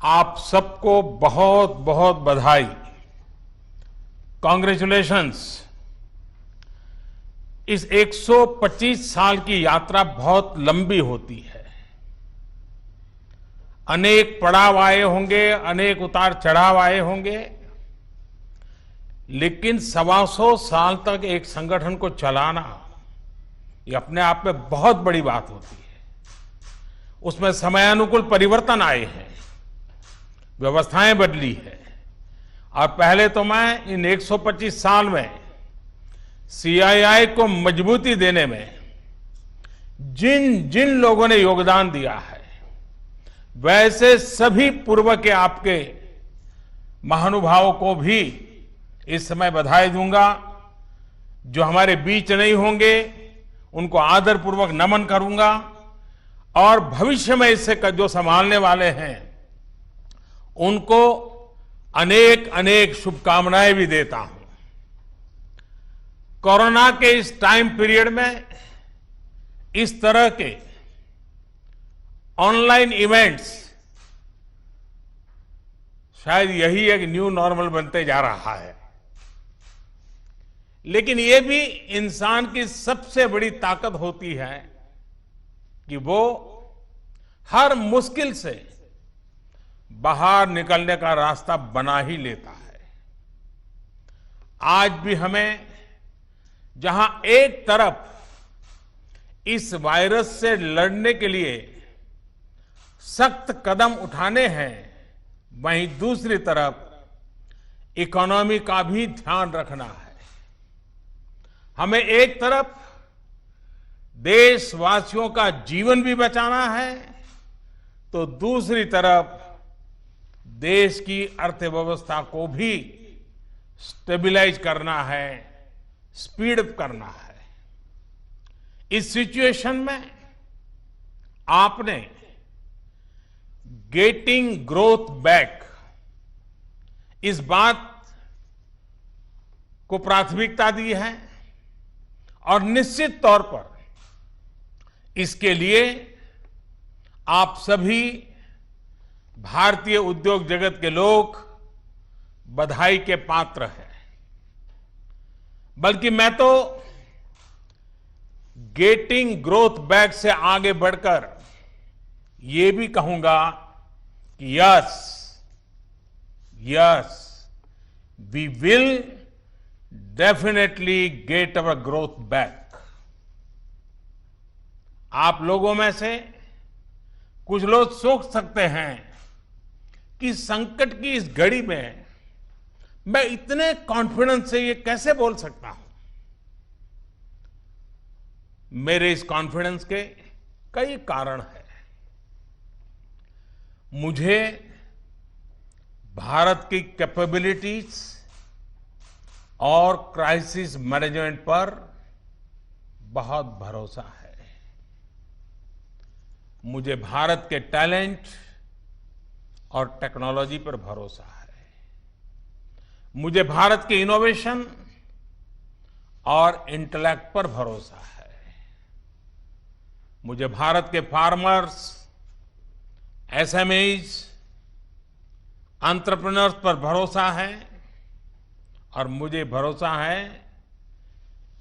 आप सबको बहुत बहुत बधाई। कॉन्ग्रेचुलेशंस। इस 125 साल की यात्रा बहुत लंबी होती है। अनेक पड़ाव आए होंगे, अनेक उतार चढ़ाव आए होंगे, लेकिन 125 साल तक एक संगठन को चलाना ये अपने आप में बहुत बड़ी बात होती है। उसमें समयानुकूल परिवर्तन आए हैं, व्यवस्थाएं बदली है। और पहले तो मैं इन 125 साल में सीआईआई को मजबूती देने में जिन जिन लोगों ने योगदान दिया है, वैसे सभी पूर्व के आपके महानुभावों को भी इस समय बधाई दूंगा। जो हमारे बीच नहीं होंगे उनको आदरपूर्वक नमन करूंगा, और भविष्य में इससे जो संभालने वाले हैं उनको अनेक अनेक शुभकामनाएं भी देता हूं। कोरोना के इस टाइम पीरियड में इस तरह के ऑनलाइन इवेंट्स शायद यही एक न्यू नॉर्मल बनते जा रहा है, लेकिन ये भी इंसान की सबसे बड़ी ताकत होती है कि वो हर मुश्किल से बाहर निकलने का रास्ता बना ही लेता है। आज भी हमें जहां एक तरफ इस वायरस से लड़ने के लिए सख्त कदम उठाने हैं, वहीं दूसरी तरफ इकोनॉमी का भी ध्यान रखना है। हमें एक तरफ देशवासियों का जीवन भी बचाना है, तो दूसरी तरफ देश की अर्थव्यवस्था को भी स्टेबलाइज करना है, स्पीड अप करना है। इस सिचुएशन में आपने गेटिंग ग्रोथ बैक, इस बात को प्राथमिकता दी है, और निश्चित तौर पर इसके लिए आप सभी भारतीय उद्योग जगत के लोग बधाई के पात्र हैं। बल्कि मैं तो गेटिंग ग्रोथ बैक से आगे बढ़कर ये भी कहूंगा कि yes we will definitely get our growth back. आप लोगों में से कुछ लोग सोच सकते हैं कि संकट की इस घड़ी में मैं इतने कॉन्फिडेंस से ये कैसे बोल सकता हूं। मेरे इस कॉन्फिडेंस के कई कारण हैं। मुझे भारत की कैपेबिलिटीज और क्राइसिस मैनेजमेंट पर बहुत भरोसा है। मुझे भारत के टैलेंट और टेक्नोलॉजी पर भरोसा है। मुझे भारत के इनोवेशन और इंटेलेक्ट पर भरोसा है। मुझे भारत के फार्मर्स, एसएमईज, एंटरप्रेन्योर्स पर भरोसा है, और मुझे भरोसा है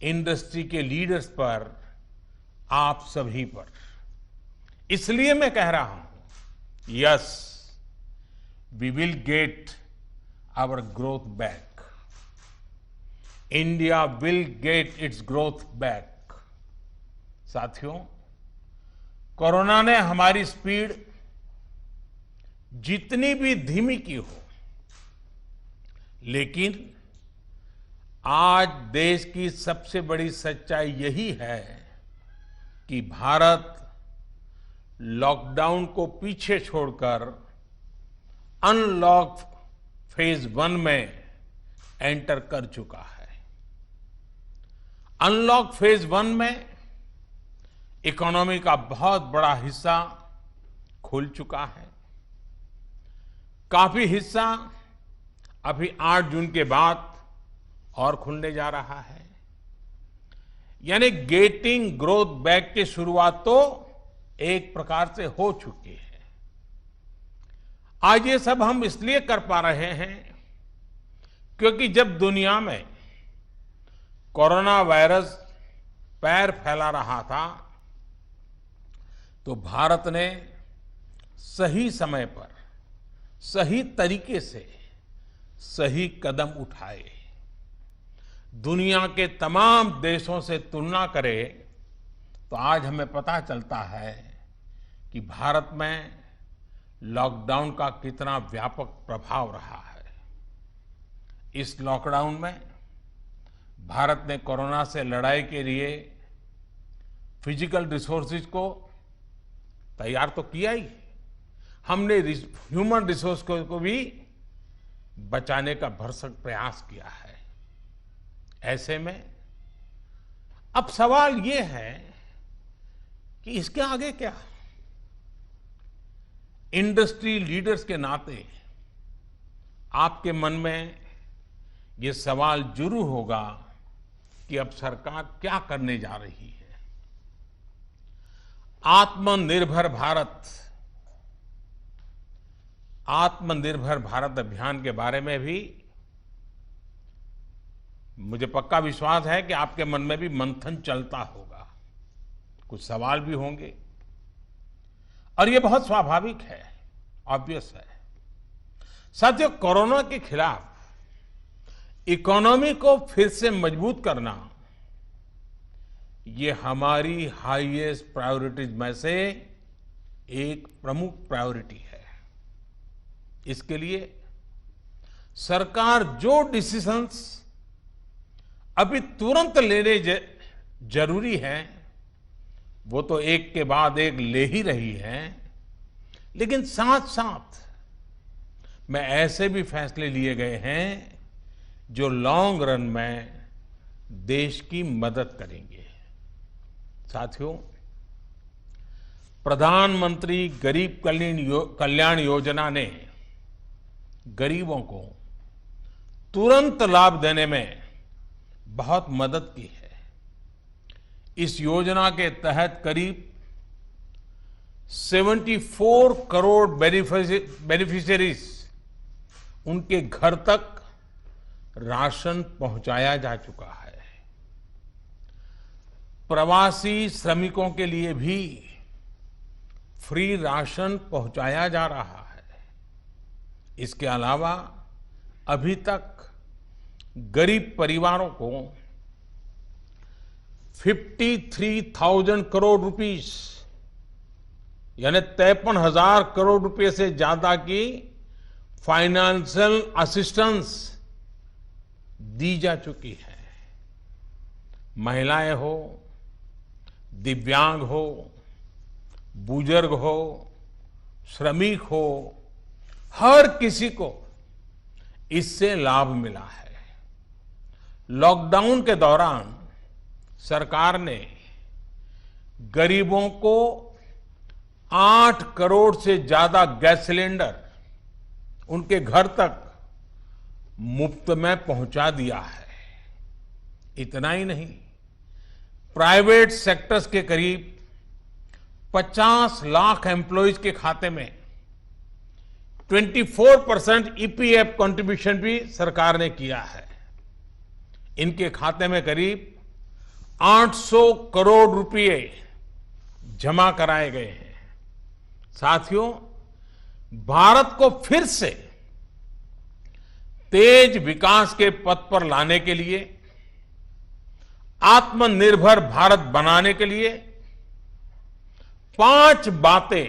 इंडस्ट्री के लीडर्स पर, आप सभी पर। इसलिए मैं कह रहा हूं, yes we will get our growth back. India will get its growth back. साथियों, कोरोना ने हमारी स्पीड जितनी भी धीमी की हो, लेकिन आज देश की सबसे बड़ी सच्चाई यही है कि भारत लॉकडाउन को पीछे छोड़कर अनलॉक फेज 1 में एंटर कर चुका है। अनलॉक फेज 1 में इकोनॉमी का बहुत बड़ा हिस्सा खुल चुका है। काफी हिस्सा अभी 8 जून के बाद और खुलने जा रहा है। यानी गेटिंग ग्रोथ बैक की शुरुआत तो एक प्रकार से हो चुकी है। आज ये सब हम इसलिए कर पा रहे हैं क्योंकि जब दुनिया में कोरोना वायरस पैर फैला रहा था तो भारत ने सही समय पर सही तरीके से सही कदम उठाए। दुनिया के तमाम देशों से तुलना करें तो आज हमें पता चलता है कि भारत में लॉकडाउन का कितना व्यापक प्रभाव रहा है। इस लॉकडाउन में भारत ने कोरोना से लड़ाई के लिए फिजिकल रिसोर्सेज को तैयार तो किया ही, हमने ह्यूमन रिसोर्स को भी बचाने का भरसक प्रयास किया है। ऐसे में अब सवाल ये है कि इसके आगे क्या। इंडस्ट्री लीडर्स के नाते आपके मन में ये सवाल जरूर होगा कि अब सरकार क्या करने जा रही है। आत्मनिर्भर भारत अभियान के बारे में भी मुझे पक्का विश्वास है कि आपके मन में भी मंथन चलता होगा, कुछ सवाल भी होंगे और ये बहुत स्वाभाविक है, ऑब्वियस है। साथियों, कोरोना के खिलाफ इकोनॉमी को फिर से मजबूत करना ये हमारी हाईएस्ट प्रायोरिटीज में से एक प्रमुख प्रायोरिटी है। इसके लिए सरकार जो डिसीजंस अभी तुरंत लेने जरूरी है वो तो एक के बाद एक ले ही रही है, लेकिन साथ साथ में ऐसे भी फैसले लिए गए हैं जो लॉन्ग रन में देश की मदद करेंगे। साथियों, प्रधानमंत्री गरीब कल्याण योजना ने गरीबों को तुरंत लाभ देने में बहुत मदद की है। इस योजना के तहत करीब 74 करोड़ बेनिफिशियरीज उनके घर तक राशन पहुंचाया जा चुका है। प्रवासी श्रमिकों के लिए भी फ्री राशन पहुंचाया जा रहा है। इसके अलावा अभी तक गरीब परिवारों को 53,000 करोड़ रुपीस यानी 53,000 करोड़ रुपए से ज्यादा की फाइनेंशियल असिस्टेंस दी जा चुकी है। महिलाएं हो, दिव्यांग हो, बुजुर्ग हो, श्रमिक हो, हर किसी को इससे लाभ मिला है। लॉकडाउन के दौरान सरकार ने गरीबों को 8 करोड़ से ज्यादा गैस सिलेंडर उनके घर तक मुफ्त में पहुंचा दिया है। इतना ही नहीं, प्राइवेट सेक्टर्स के करीब 50 लाख एम्प्लॉइज के खाते में 24% ईपीएफ कंट्रीब्यूशन भी सरकार ने किया है। इनके खाते में करीब 800 करोड़ रुपए जमा कराए गए हैं। साथियों, भारत को फिर से तेज विकास के पथ पर लाने के लिए, आत्मनिर्भर भारत बनाने के लिए 5 बातें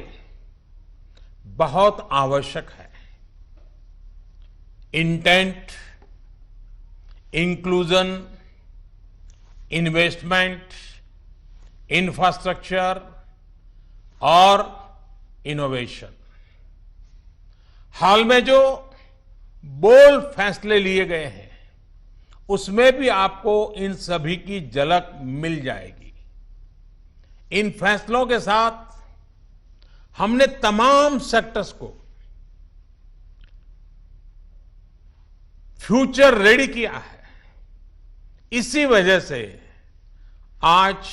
बहुत आवश्यक है। इंटेंट, इंक्लूजन, इन्वेस्टमेंट, इंफ्रास्ट्रक्चर और इनोवेशन। हाल में जो बोल्ड फैसले लिए गए हैं उसमें भी आपको इन सभी की झलक मिल जाएगी। इन फैसलों के साथ हमने तमाम सेक्टर्स को फ्यूचर रेडी किया है। इसी वजह से आज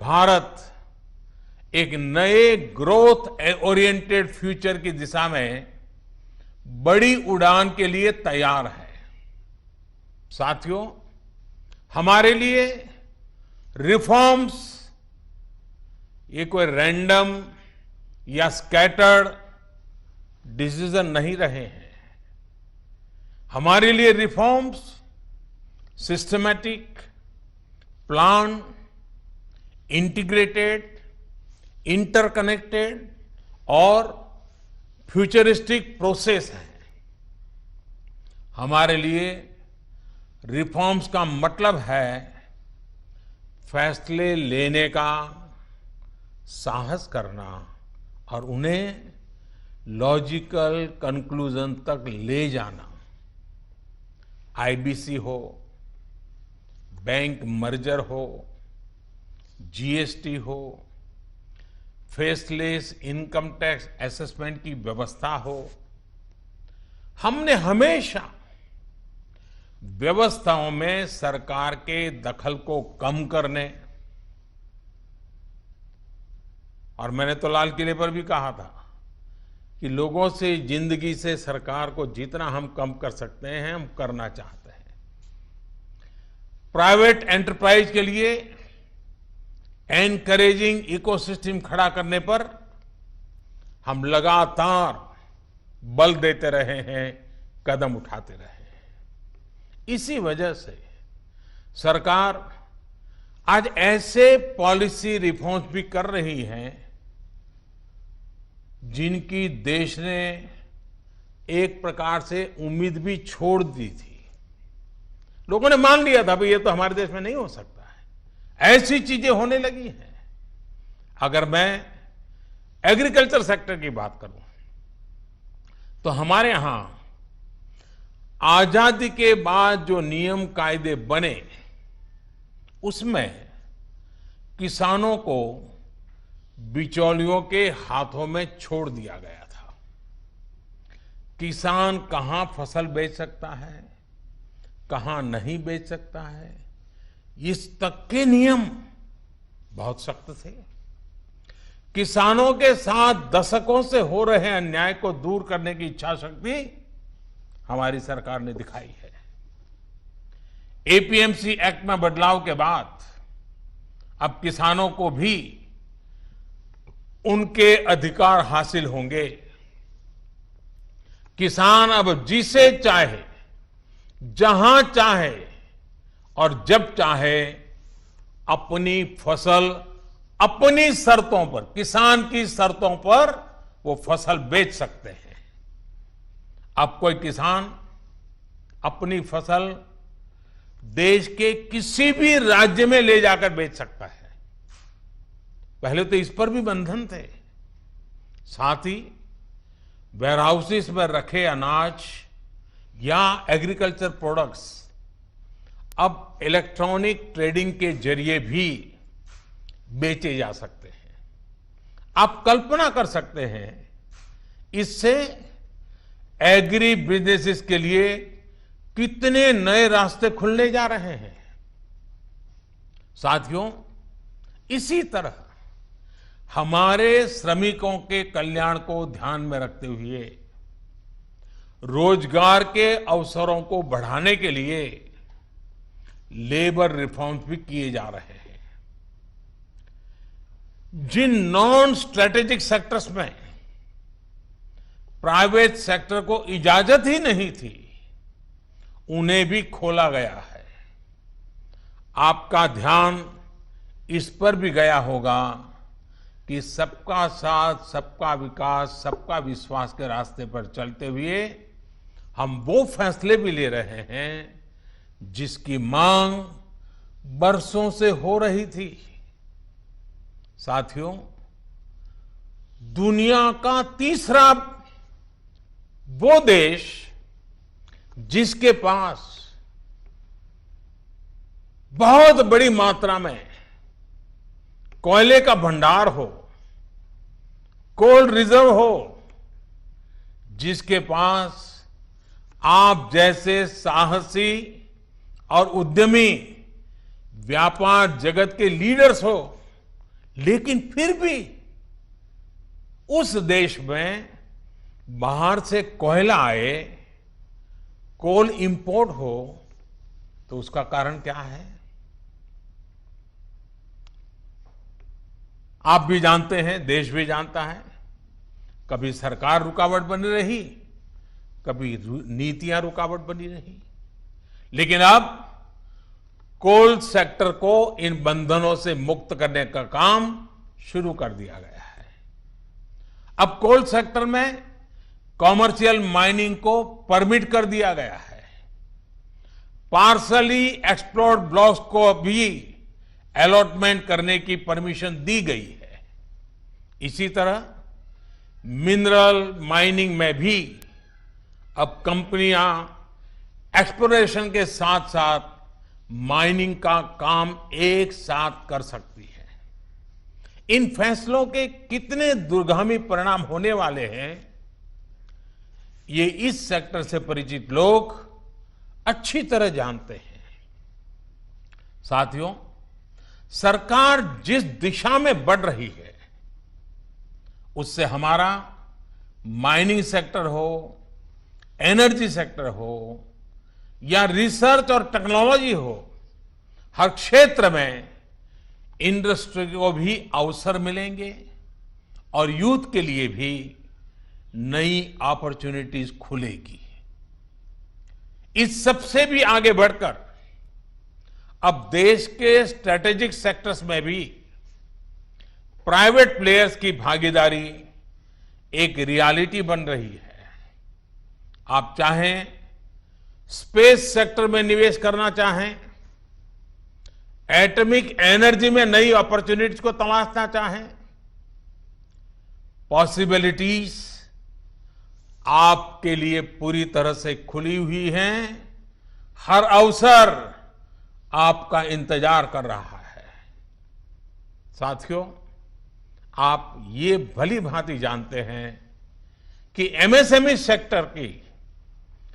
भारत एक नए ग्रोथ ओरिएंटेड फ्यूचर की दिशा में बड़ी उड़ान के लिए तैयार है। साथियों, हमारे लिए रिफॉर्म्स ये कोई रैंडम या स्कैटर्ड डिसीजन नहीं रहे हैं। हमारे लिए reforms systematic, plan, integrated, interconnected और फ्यूचरिस्टिक प्रोसेस है। हमारे लिए रिफॉर्म्स का मतलब है फैसले लेने का साहस करना और उन्हें लॉजिकल कंक्लूजन तक ले जाना। आईबीसी हो, बैंक मर्जर हो, जीएसटी हो, फेसलेस इनकम टैक्स असेसमेंट की व्यवस्था हो, हमने हमेशा व्यवस्थाओं में सरकार के दखल को कम करने, और मैंने तो लाल किले पर भी कहा था कि लोगों से, जिंदगी से सरकार को जितना हम कम कर सकते हैं हम करना चाहते हैं। प्राइवेट एंटरप्राइज के लिए एनकरेजिंग इकोसिस्टम खड़ा करने पर हम लगातार बल देते रहे हैं, कदम उठाते रहे हैं। इसी वजह से सरकार आज ऐसे पॉलिसी रिफॉर्म्स भी कर रही है जिनकी देश ने एक प्रकार से उम्मीद भी छोड़ दी थी। लोगों ने मान लिया था भाई ये तो हमारे देश में नहीं हो सकता है, ऐसी चीजें होने लगी हैं। अगर मैं एग्रीकल्चर सेक्टर की बात करूं तो हमारे यहां आजादी के बाद जो नियम कायदे बने उसमें किसानों को बिचौलियों के हाथों में छोड़ दिया गया था। किसान कहां फसल बेच सकता है, कहां नहीं बेच सकता है, इस तक के नियम बहुत सख्त थे। किसानों के साथ दशकों से हो रहे अन्याय को दूर करने की इच्छा शक्ति हमारी सरकार ने दिखाई है। एपीएमसी एक्ट में बदलाव के बाद अब किसानों को भी उनके अधिकार हासिल होंगे। किसान अब जिसे चाहे, जहां चाहे और जब चाहे अपनी फसल अपनी शर्तों पर, किसान की शर्तों पर वो फसल बेच सकते हैं। अब कोई किसान अपनी फसल देश के किसी भी राज्य में ले जाकर बेच सकता है। पहले तो इस पर भी बंधन थे। साथ ही वेयरहाउसेस में रखे अनाज या एग्रीकल्चर प्रोडक्ट्स अब इलेक्ट्रॉनिक ट्रेडिंग के जरिए भी बेचे जा सकते हैं। आप कल्पना कर सकते हैं इससे एग्री बिजनेसेस के लिए कितने नए रास्ते खुलने जा रहे हैं। साथियों, इसी तरह हमारे श्रमिकों के कल्याण को ध्यान में रखते हुए रोजगार के अवसरों को बढ़ाने के लिए लेबर रिफॉर्म्स भी किए जा रहे हैं। जिन नॉन स्ट्रेटेजिक सेक्टर्स में प्राइवेट सेक्टर को इजाजत ही नहीं थी, उन्हें भी खोला गया है। आपका ध्यान इस पर भी गया होगा कि सबका साथ, सबका विकास, सबका विश्वास के रास्ते पर चलते हुए हम वो फैसले भी ले रहे हैं जिसकी मांग बरसों से हो रही थी। साथियों, दुनिया का तीसरा वो देश जिसके पास बहुत बड़ी मात्रा में कोयले का भंडार हो, कोल रिजर्व हो, जिसके पास आप जैसे साहसी और उद्यमी व्यापार जगत के लीडर्स हो, लेकिन फिर भी उस देश में बाहर से कोयला आए, कोल इंपोर्ट हो, तो उसका कारण क्या है? आप भी जानते हैं, देश भी जानता है। कभी सरकार रुकावट बनी रही, कभी नीतियां रुकावट बनी रही, लेकिन अब कोल सेक्टर को इन बंधनों से मुक्त करने का काम शुरू कर दिया गया है। अब कोल सेक्टर में कॉमर्शियल माइनिंग को परमिट कर दिया गया है। पार्सली एक्सप्लोर्ड ब्लॉक्स को भी अलॉटमेंट करने की परमिशन दी गई है। इसी तरह मिनरल माइनिंग में भी अब कंपनियां एक्सप्लोरेशन के साथ साथ माइनिंग का काम एक साथ कर सकती है। इन फैसलों के कितने दूरगामी परिणाम होने वाले हैं, ये इस सेक्टर से परिचित लोग अच्छी तरह जानते हैं। साथियों, सरकार जिस दिशा में बढ़ रही है, उससे हमारा माइनिंग सेक्टर हो, एनर्जी सेक्टर हो या रिसर्च और टेक्नोलॉजी हो, हर क्षेत्र में इंडस्ट्री को भी अवसर मिलेंगे और यूथ के लिए भी नई अपॉर्चुनिटीज खुलेगी। इस सबसे भी आगे बढ़कर अब देश के स्ट्रेटेजिक सेक्टर्स में भी प्राइवेट प्लेयर्स की भागीदारी एक रियलिटी बन रही है। आप चाहें स्पेस सेक्टर में निवेश करना चाहें, एटॉमिक एनर्जी में नई अपॉर्चुनिटीज को तलाशना चाहें, पॉसिबिलिटीज आपके लिए पूरी तरह से खुली हुई हैं। हर अवसर आपका इंतजार कर रहा है। साथियों, आप ये भली भांति जानते हैं कि एमएसएमई सेक्टर की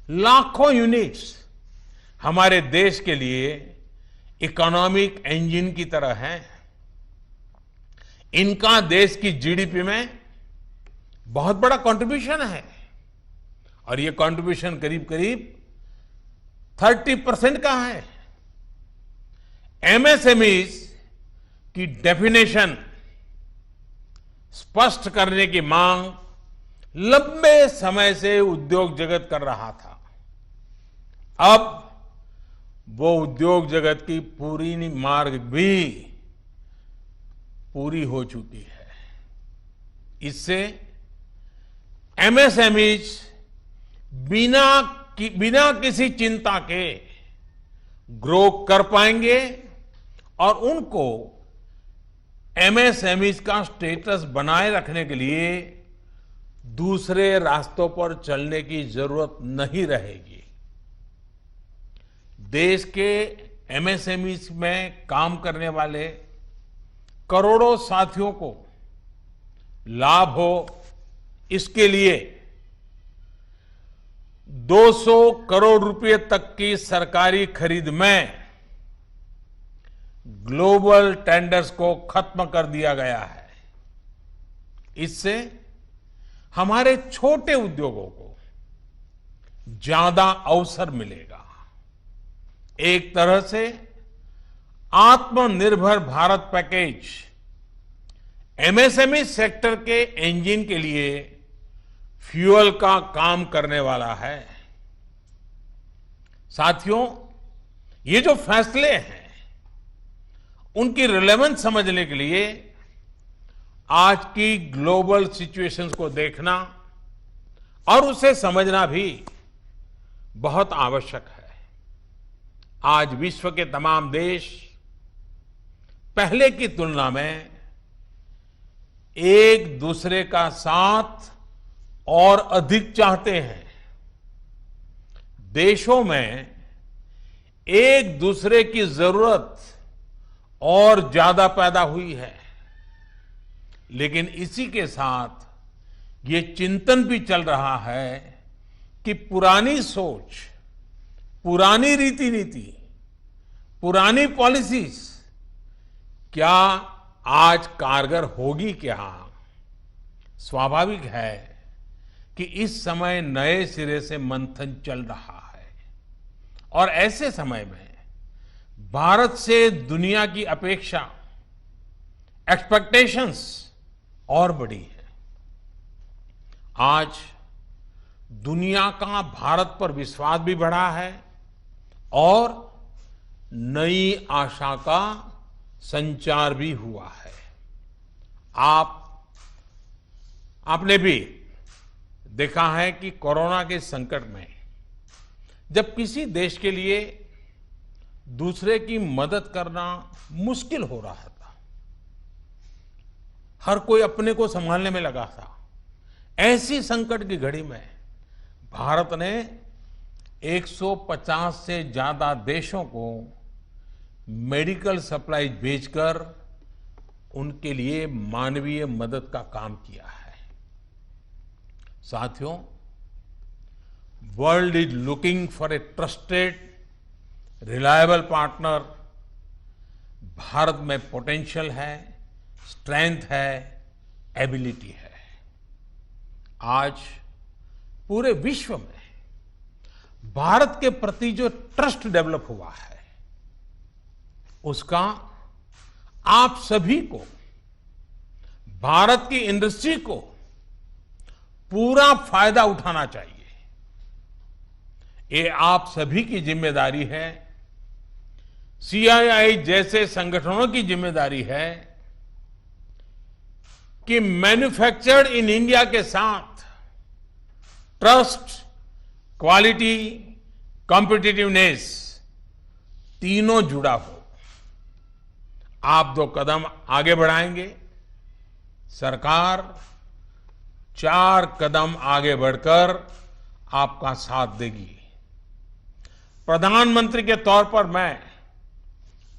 लाखों यूनिट्स हमारे देश के लिए इकोनॉमिक इंजन की तरह हैं। इनका देश की जीडीपी में बहुत बड़ा कंट्रीब्यूशन है और ये कंट्रीब्यूशन करीब करीब 30% का है। एमएसएमईज की डेफिनेशन स्पष्ट करने की मांग लंबे समय से उद्योग जगत कर रहा था। अब वो उद्योग जगत की पूरी मार्ग भी पूरी हो चुकी है। इससे एमएसएमईज बिना किसी चिंता के ग्रो कर पाएंगे और उनको एमएसएमईज का स्टेटस बनाए रखने के लिए दूसरे रास्तों पर चलने की जरूरत नहीं रहेगी। देश के एमएसएमईज में काम करने वाले करोड़ों साथियों को लाभ हो, इसके लिए 200 करोड़ रुपए तक की सरकारी खरीद में ग्लोबल टेंडर्स को खत्म कर दिया गया है। इससे हमारे छोटे उद्योगों को ज्यादा अवसर मिलेगा। एक तरह से आत्मनिर्भर भारत पैकेज एमएसएमई सेक्टर के इंजन के लिए फ्यूल का काम करने वाला है। साथियों, ये जो फैसले हैं, उनकी रिलेवेंस समझने के लिए आज की ग्लोबल सिचुएशंस को देखना और उसे समझना भी बहुत आवश्यक है। आज विश्व के तमाम देश पहले की तुलना में एक दूसरे का साथ और अधिक चाहते हैं। देशों में एक दूसरे की जरूरत और ज्यादा पैदा हुई है, लेकिन इसी के साथ ये चिंतन भी चल रहा है कि पुरानी सोच, पुरानी रीति नीति, पुरानी पॉलिसीज क्या आज कारगर होगी क्या? स्वाभाविक है कि इस समय नए सिरे से मंथन चल रहा है और ऐसे समय में भारत से दुनिया की अपेक्षा, एक्सपेक्टेशंस और बड़ी है। आज दुनिया का भारत पर विश्वास भी बढ़ा है और नई आशा का संचार भी हुआ है। आपने भी देखा है कि कोरोना के संकट में जब किसी देश के लिए दूसरे की मदद करना मुश्किल हो रहा था, हर कोई अपने को संभालने में लगा था, ऐसी संकट की घड़ी में भारत ने 150 से ज्यादा देशों को मेडिकल सप्लाई भेजकर उनके लिए मानवीय मदद का काम किया है। साथियों, world is looking for a trusted, reliable partner. Bharat में पोटेंशियल है, स्ट्रेंथ है, एबिलिटी है। आज पूरे विश्व में भारत के प्रति जो ट्रस्ट डेवलप हुआ है, उसका आप सभी को, भारत की इंडस्ट्री को पूरा फायदा उठाना चाहिए। ये आप सभी की जिम्मेदारी है, सीआईआई जैसे संगठनों की जिम्मेदारी है कि मैन्युफैक्चर्ड इन इंडिया के साथ ट्रस्ट, क्वालिटी, कॉम्पिटिटिवनेस तीनों जुड़ा हो। आप 2 कदम आगे बढ़ाएंगे, सरकार 4 कदम आगे बढ़कर आपका साथ देगी। प्रधानमंत्री के तौर पर मैं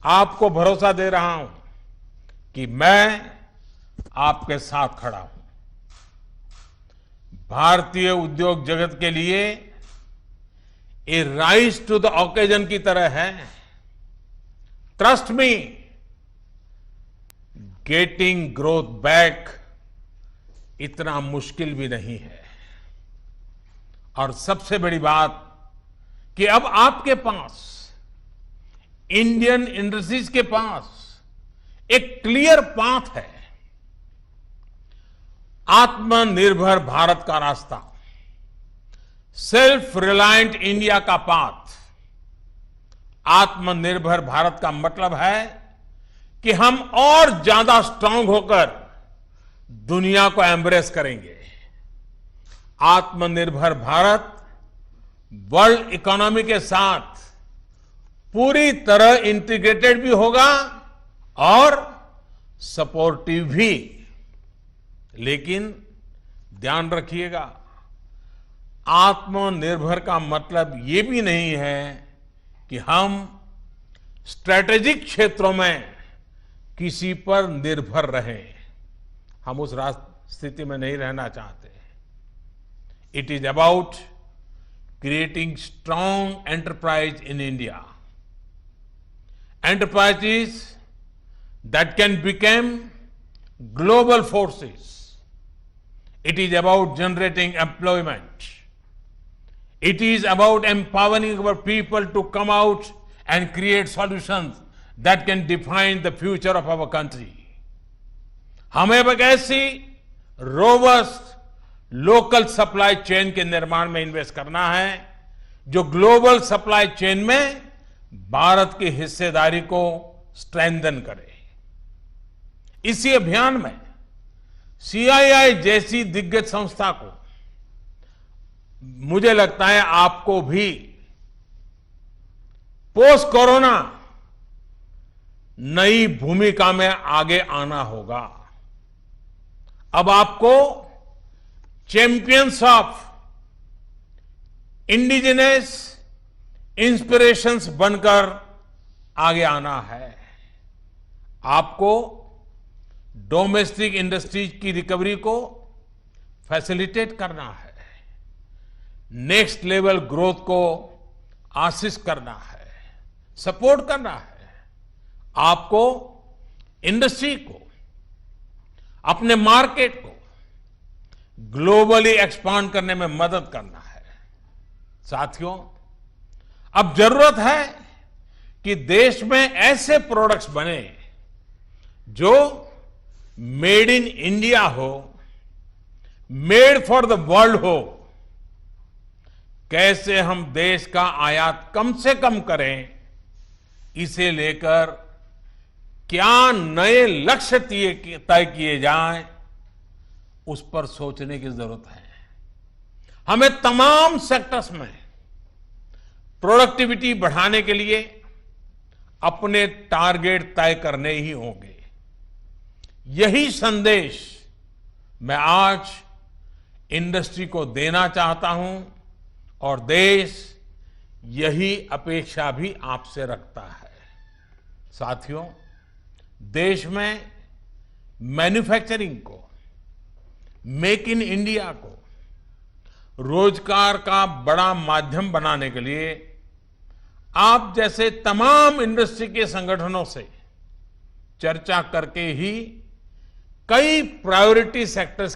आपको भरोसा दे रहा हूं कि मैं आपके साथ खड़ा हूं। भारतीय उद्योग जगत के लिए ये राइज टू द ओकेजन की तरह है। Trust me, getting growth back इतना मुश्किल भी नहीं है। और सबसे बड़ी बात कि अब आपके पास, इंडियन इंडस्ट्रीज के पास एक क्लियर पाथ है। आत्मनिर्भर भारत का रास्ता, सेल्फ रिलायंट इंडिया का पाथ। आत्मनिर्भर भारत का मतलब है कि हम और ज्यादा स्ट्रांग होकर दुनिया को एम्ब्रेस करेंगे। आत्मनिर्भर भारत वर्ल्ड इकोनॉमी के साथ पूरी तरह इंटीग्रेटेड भी होगा और सपोर्टिव भी। लेकिन ध्यान रखिएगा, आत्मनिर्भर का मतलब ये भी नहीं है कि हम स्ट्रैटेजिक क्षेत्रों में किसी पर निर्भर रहें। हम उस स्थिति में नहीं रहना चाहते। It is about creating strong enterprise in India, enterprises that can become global forces. It is about generating employment. It is about empowering our people to come out and create solutions that can define the future of our country. हमें एक ऐसी robust local supply chain के निर्माण में invest करना है जो global supply chain में भारत की हिस्सेदारी को स्ट्रेंथन करे। इसी अभियान में सीआईआई जैसी दिग्गज संस्था को, मुझे लगता है आपको भी पोस्ट कोरोना नई भूमिका में आगे आना होगा। अब आपको चैंपियंस ऑफ इंडिजिनस इंस्पिरेशंस बनकर आगे आना है। आपको डोमेस्टिक इंडस्ट्रीज की रिकवरी को फैसिलिटेट करना है, नेक्स्ट लेवल ग्रोथ को आसिस्ट करना है, सपोर्ट करना है। आपको इंडस्ट्री को, अपने मार्केट को ग्लोबली एक्सपांड करने में मदद करना है। साथियों, अब जरूरत है कि देश में ऐसे प्रोडक्ट्स बने जो मेड इन इंडिया हो, मेड फॉर द वर्ल्ड हो। कैसे हम देश का आयात कम से कम करें, इसे लेकर क्या नए लक्ष्य तय किए जाएं, उस पर सोचने की जरूरत है। हमें तमाम सेक्टर्स में प्रोडक्टिविटी बढ़ाने के लिए अपने टारगेट तय करने ही होंगे। यही संदेश मैं आज इंडस्ट्री को देना चाहता हूं और देश यही अपेक्षा भी आपसे रखता है। साथियों, देश में मैन्युफैक्चरिंग को, मेक इन इंडिया को रोजगार का बड़ा माध्यम बनाने के लिए आप जैसे तमाम इंडस्ट्री के संगठनों से चर्चा करके ही कई प्रायोरिटी सेक्टर्स